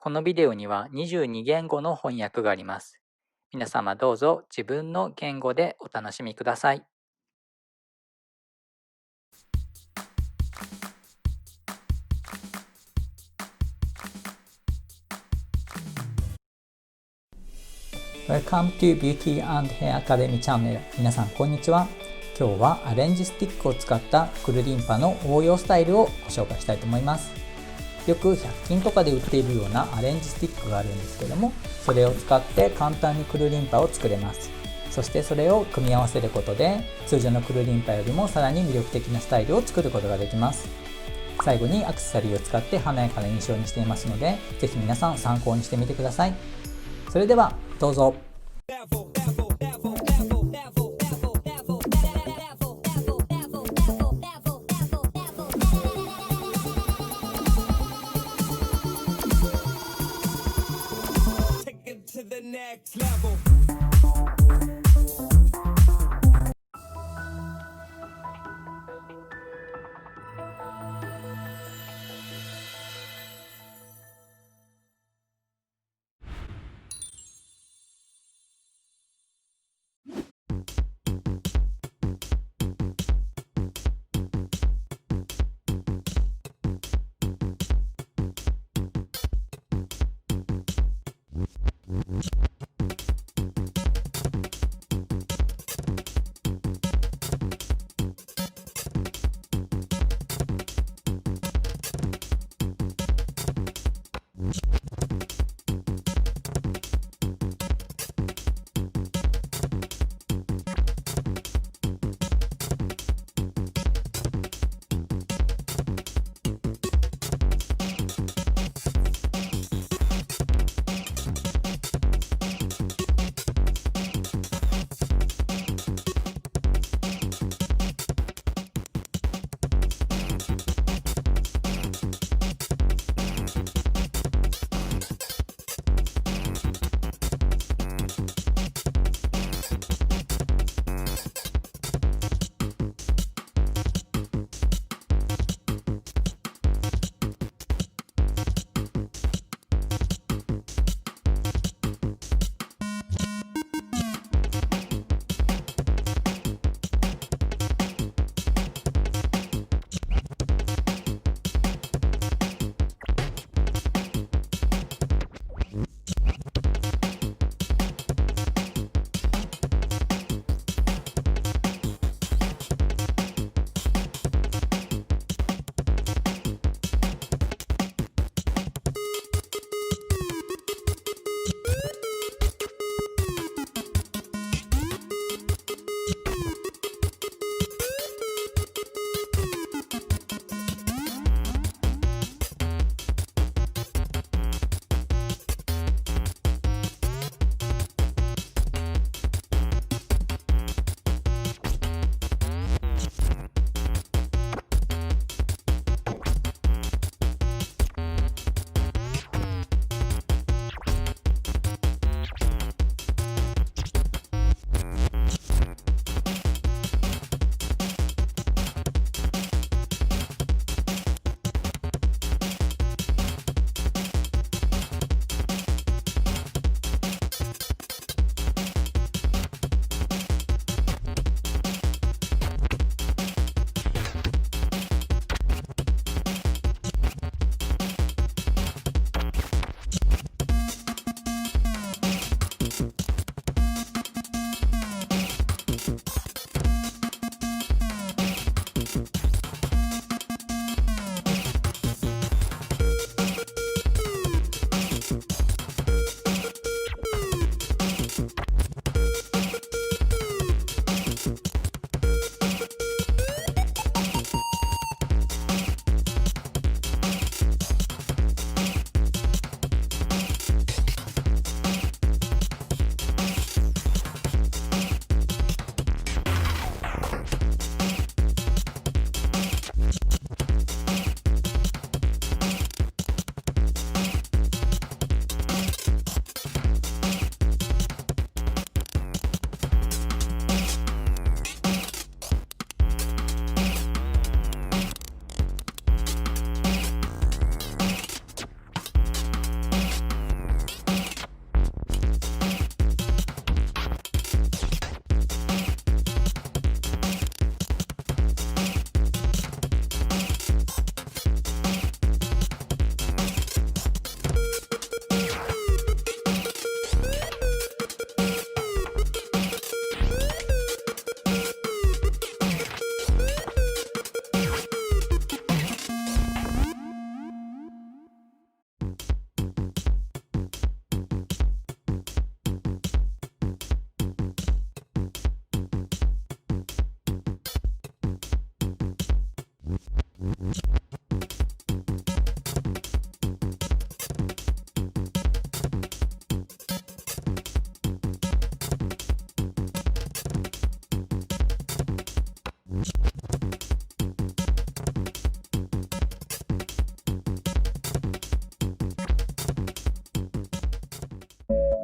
このビデオには22言語の翻訳があります。皆様どうぞ自分の言語でお楽しみください。Welcome to Beauty and Hair Academy チャンネル。皆さんこんにちは。今日はアレンジスティックを使ったくるりんぱの応用スタイルをご紹介したいと思います。よく100均とかで売っているようなアレンジスティックがあるんですけども、それを使って簡単にくるりんぱを作れます。そしてそれを組み合わせることで通常のくるりんぱよりもさらに魅力的なスタイルを作ることができます。最後にアクセサリーを使って華やかな印象にしていますので、ぜひ皆さん参考にしてみてください。それではどうぞ。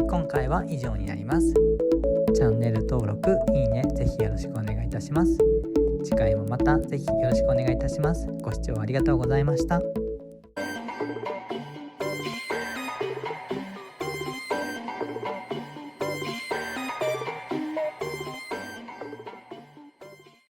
今回は以上になります。チャンネル登録、いいね、ぜひよろしくお願いいたします。次回もまたぜひよろしくお願いいたします。ご視聴ありがとうございました。